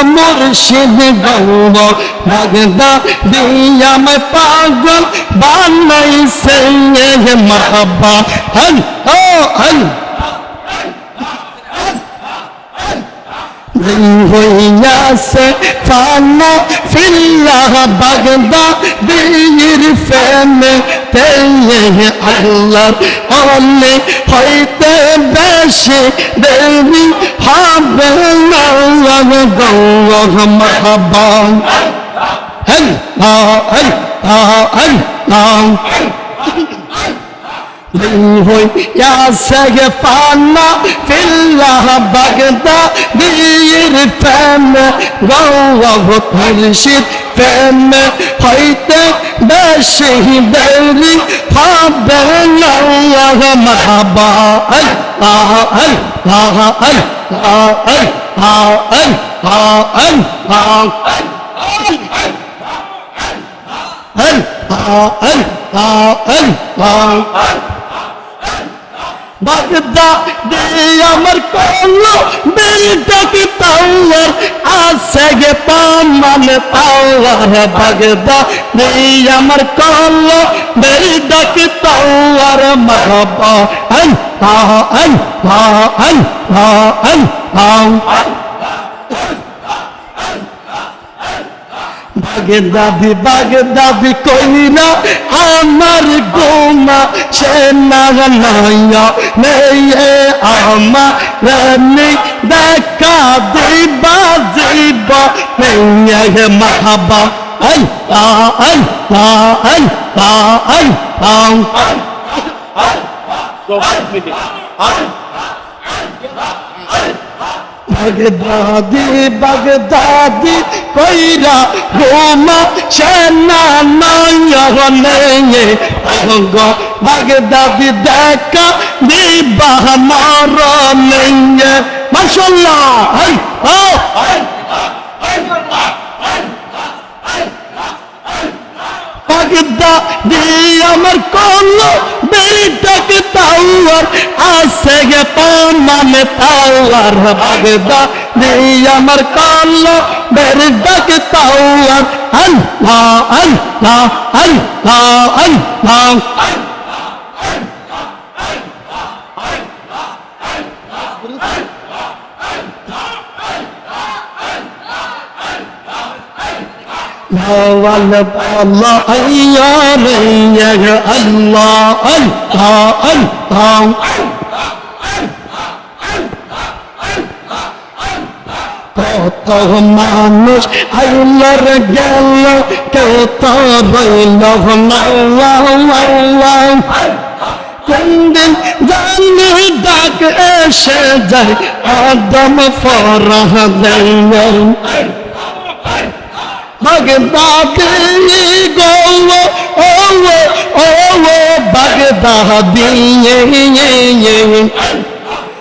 মুর্শিদ গৌর বাগদা দিয়া मैं पागल বানাইছে মারহাবা হল ও হল হইয়াছে ফানা ফিল্লাহ বাগদা বীর ফেমে তেয়ে আল্লাহর অলি হইতে বেশি দেরি হবে না গৌর মারহাবা হল হল হল হইয়াছে ফানা ফিল্লাহ বাগদা বীর ফেমে গৌর মুর্শিদ ফেমে হইতে বেশি দেরি হবে না মারহাবা আল্লাহ আল্লাহ আল্লাহ আল্লাহ বাগদা দিয়ে আমার কল্লো বেলটাকে তাওয়ার আছে গে পামান তাওয়ার বাগদা দিয়ে আমার কল্লো বেলটাকে তাওয়ার মারহাবা আল্লাহ আল্লাহ আল্লাহ আল্লাহ বাগদাদি বাগদাদি কইরা আমার গোমা সে না নাইয়া নেই আমার রানী দেখা দিবা দিবা নেই মারহাবা আল্লাহ আল্লাহ আল্লাহ বাগদাদি বাগদাদি কইরা গোমা সেনা নয়নে গো বাগদাদি দেখা দিবা মরণে মাশাআল্লাহ বাগদা দিয়ে আমার কল্লো বেলটাকে তাওয়ার আছে গে পামান তাওয়ার বাগদা দিয়ে আমার কল্লো বেলটাকে তাওয়ার আল্লাহ আল্লাহ আল্লাহ আল্লাহ Allah Allah ya Allah Allah Allah কত মানুষ আল্লাহর গেল কত রইল কোনদিন জানি ডাক এসে যায় আদম ফরাহ দেয় বাগদাদি গো ও ও বাগদাদি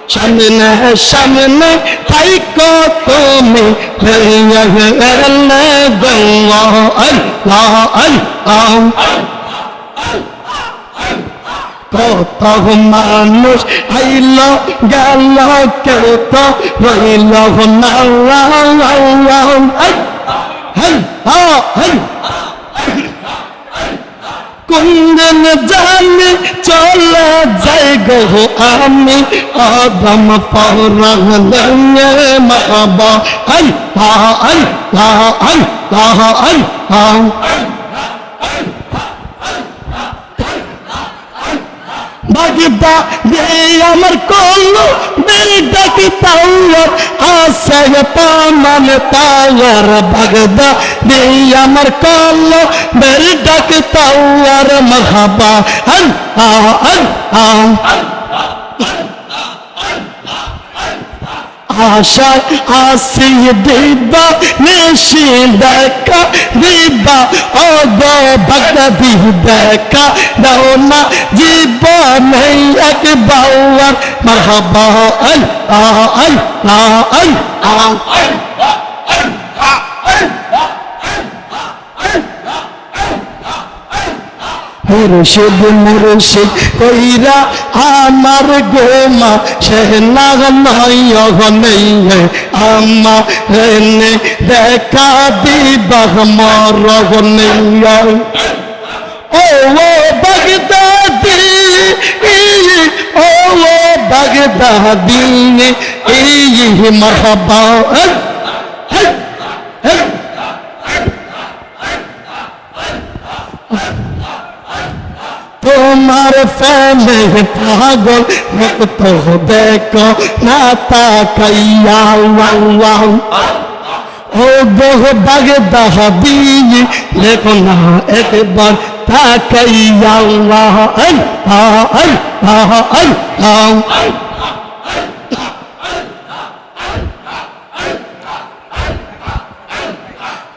সামনে সামনে থাইকো তুমি গো আল্লাহ আল্লাহ কত মানুষ আইল গেল কত রইল না কোনদিন জানি চলে যাই গো আমি আদম ফরাহ মারহাবা আল্লাহ আল্লাহ আল্লাহ আল্লাহ বাগদা দিয়ে আমার কল্লো বেলটাকে তাওয়ার আছে পামান তাওয়ার বাগদা দিয়ে আমার কল্লো বেলটাকে তাওয়ার মারহাবা আল্লাহ আল্লাহ আশা আসি দিবা নিশি দেখা দিবা ও গো বাগদাদি দেখা দাও না জীবনে একবার মারহাবা আল্লাহ আল্লাহ আল্লাহ মুর্শিদ মুর্শিদ কইরা আমার গোমা সে না নয় আমার দেখা দিবা মরণে ও বাগদাদি ও বাগদাদি মারহাবা তোমার প্রেমে পাগল তো দেখো না তাকাইয়া ও গো বাগদাদি দেখো না একবার তাকাইয়া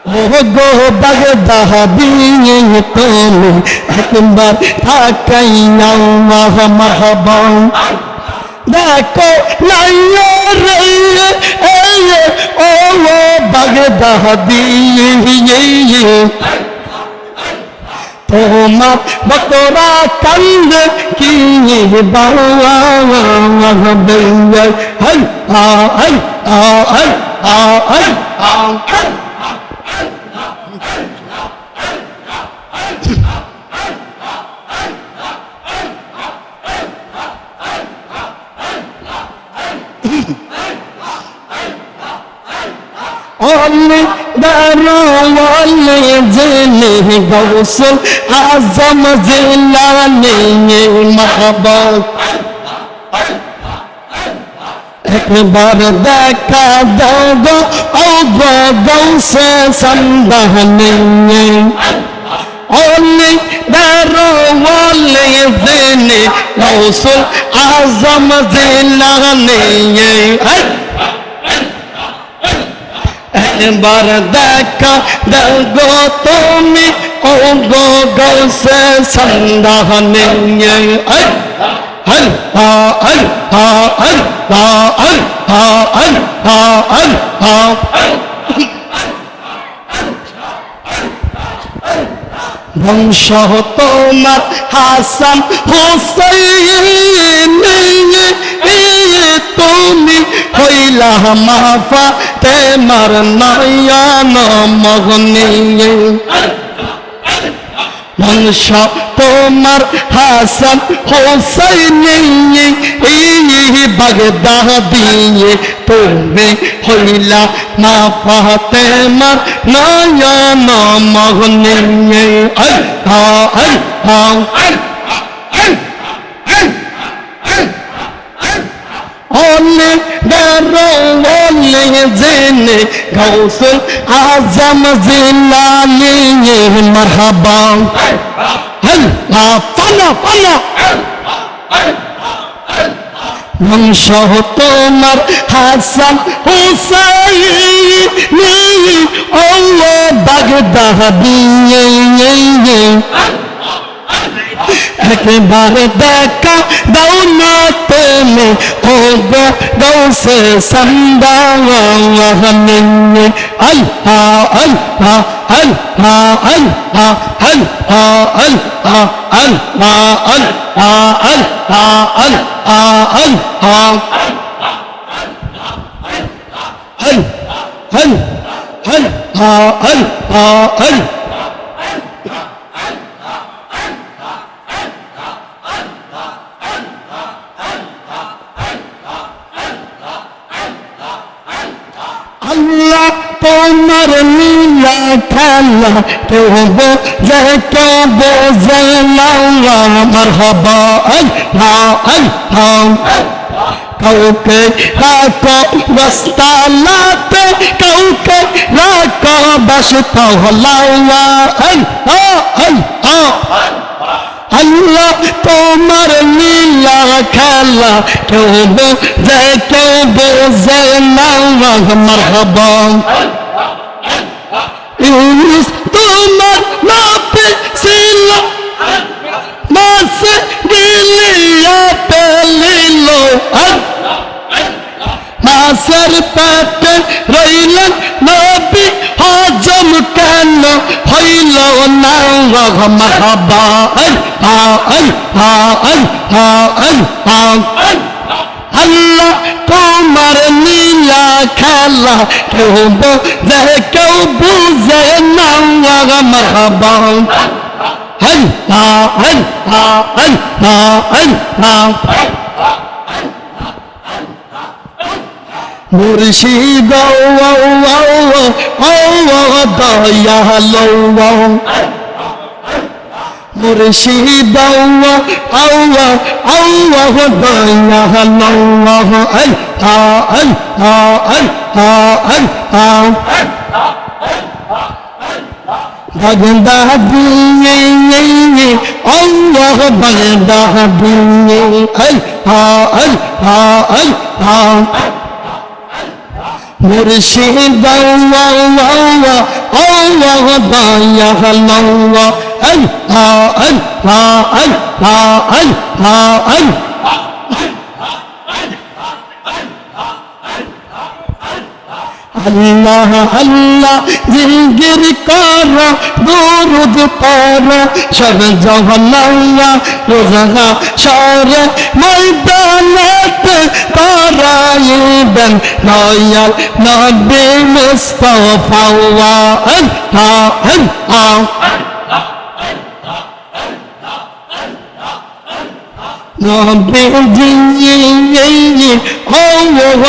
ও গো বাগদাদি তুমি একবার তাকাইয়া মারহাবা দেখো নাইয়া রে ও বাগদাদি তোমার বতরা কান্দে কি বাবা Only darwale jene gausul azam zilani mahaba ekbar dekha dogo ogo gause sandahane Only darwale jene gausul azam zilani একবার দেখা দাও তুমি ও গো গৌসে সন্ধানে বংশ তোমার হাসান হুসাইন তুমি হইলা মাফা তেমার নয়ন মগনি বংশ তোমার হাসান হুসাইন বাগদাদি তুমি হইলা মাফা তেমার নয়ন মগনি Only darwale jene gausul azam zilani marhaba fana বংশ তোমার হাসান হুসাইন ও বাগদাদি একবার দেখা দাও না তুমি ও গো গৌসে সন্ধানে আল্লাহ আল্লাহ আল্লাহ আল্লাহ আল্লাহ আল্লাহ আল্লাহ আল্লাহ আল্লাহ Allah তোমার লীলা খেলা কেউ বোঝে কেউ বোঝে না মারহাবা আল্লাহ আল্লাহ কাউকে রাখো রাস্তালাতে কাউকে রাখো বাসতাওয়ালা আল্লাহ আল্লাহ আল্লাহ তোমার লীলা খেলা কেউ বোঝে কেউ বোঝে না মারহাবা ইউনুস তোমার নাপে ছিল মাসে গিলিয়া পেলিল মাসের পেটে রইলেন নবী হজম কেন হইল না মারহাবা আল্লাহ তোমার নীলা খেলা কেউ বোঝে বুঝে না মারহাবা আল্লাহ আল্লাহ আল্লাহ আল্লাহ মুর্শিদ দয়ালো মুর্শিদ আল্লাহ আল্লাহ দয়ালো আল্লাহ আল্লাহ আল্লাহ বাগদা দিয়ে আল্লাহ বাগদা দিয়ে আল্লাহ আল্লাহ আল্লাহ মুর্শিদ আল্লাহ আল্লাহ দয়ালো আল্লাহ আল্লাহ আল্লাহ আল্লাহ আল্লাহ আল্লাহ জিকির কর দুরূদ পড় সব জাহান্নামা রোজা শরে ময়দানেতে তারাইবেন দয়াল নবী মুস্তাফা আল্লাহ আল্লাহ নবীজি ও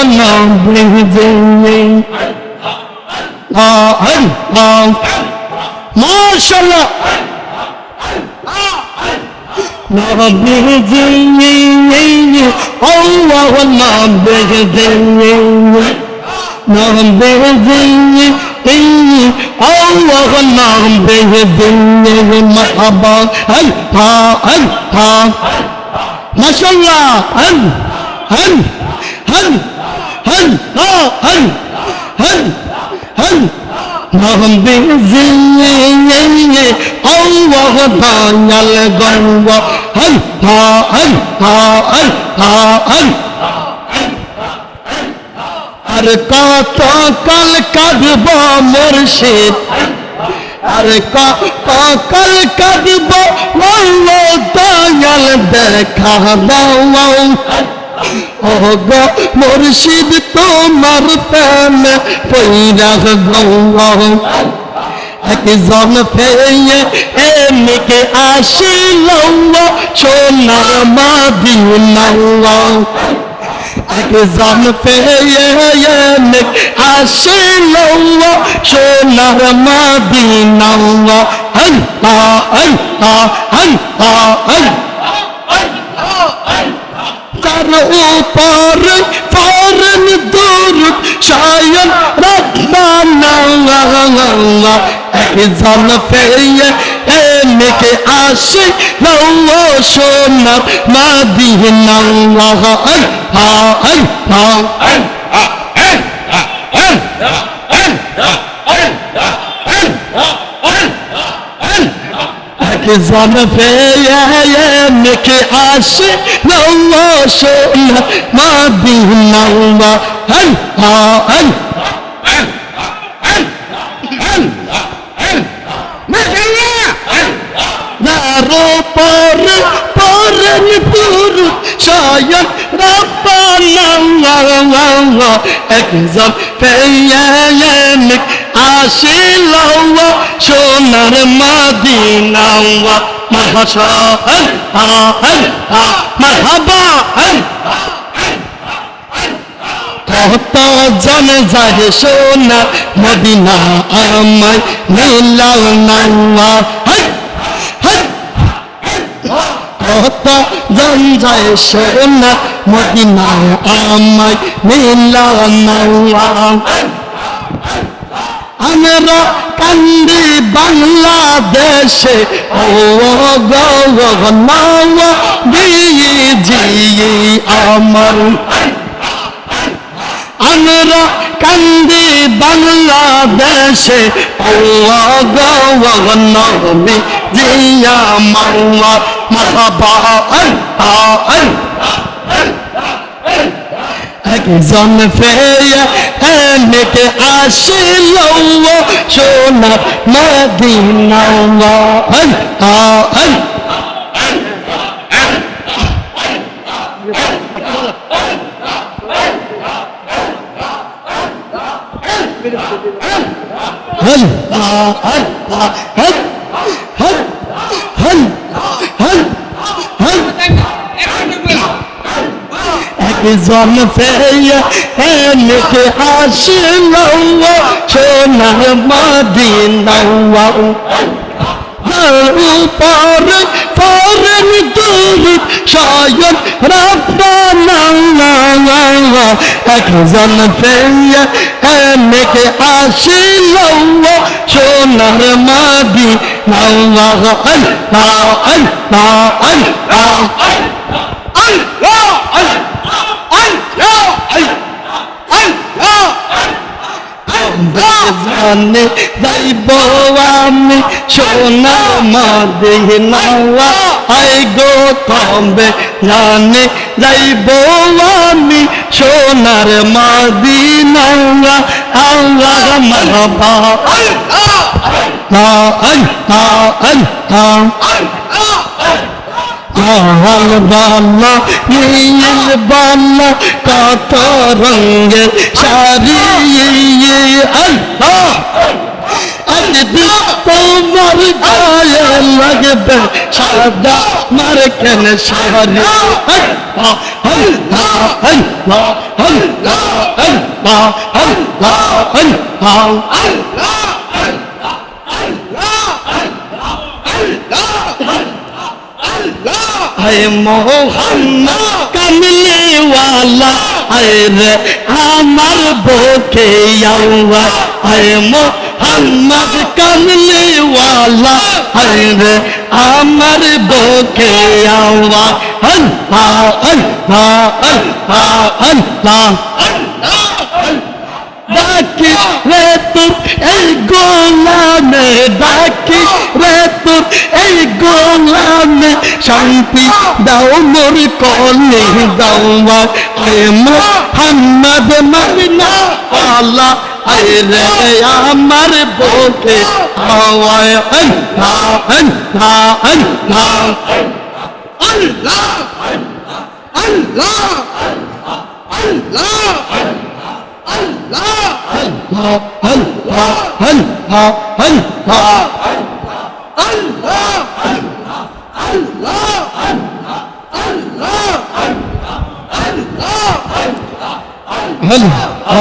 নবীজি আল্লাহ মাশাআল্লাহ নবীজি ও নবীজি নবীজি আল্লাহ নবীজি মারহাবা আল্লাহ আল্লাহ মাশাআল্লাহ হন হন হন হন হন হন হন নবীজি আল্লাহ দয়াল গঙ্গ হন হন হন হন আর কত কাল কাঁদব মুর্শিদ আর কাল কাঁদব দয়াল দেখা দাও ও গো মুর্শিদ তোমার প্রেমে পইরা গো একজন পেয়ে এমকে আসিল সোনার মদিনা একজন পেয়ে এমকে আসিল সোনার মদিনা আল্লাহ আল্লাহ আল্লাহ তার উপর ফরন দুরুদ শায়ন রব্বানা একজন পেয়ে এমকে আসে লও সোনার মদিনা আল্লাহ আল্লাহ একজন পেয়ে এমকে আসে লও সোনার মদিনা আল্লাহ পরন দুরুদ শায়ন রব্বানা একজন পেয়ে আসিল সোনার মদিনা মারহাবা কত জন যায় সোনার মদিনা আমায় মিলাও না কত জন যায় সোনার মদিনা আমায় মিলাও না আমরা কান্দি বাংলাদেশে ও গজি আমার আমরা কান্দি বাংলাদেশে ও গজি আমার মারহাবা একজন পেয়ে এমকে আসিল সোনার মদিনা একজন পেয়ে এনেকে আসিল সোনার মদিনা উপরে পরেন দুরূদ শয়ন রব্বানা একজন পেয়ে এনেকে আসিল সোনার মদিনা আল্লাহ আল্লাহ আল্লাহ জানে যাইব আমি সোনার মদিনা আই গো তবে জানে যাইব আমি সোনার মদিনা আল্লাহ মারহাবা বালা নীল বালা কত রঙের শাড়ি আল্লাহ তোমার গায়ে লাগবে সাদা মার কেন শাড়ি আয় মোহাম্মদ কামলি ওয়ালা আয় রে আমার বুকে আওয়া আয় মোহাম্মদ কামলি ওয়ালা আয় রে আমার বুকে আওয়া আল্লাহ আল্লাহ আল্লাহ আল্লাহ ডাকি রে তোর এই গোলামে ডাকি রে তোর এই গোলামে শান্তি দাও মোর কলে দাও আয় মোহাম্মদ মদিনা ওয়ালা আয় রে আমার বুকে আওয়ায় আল্লাহ আল্লাহ আল্লাহ আল্লাহ আল্লাহ আল্লাহ Allah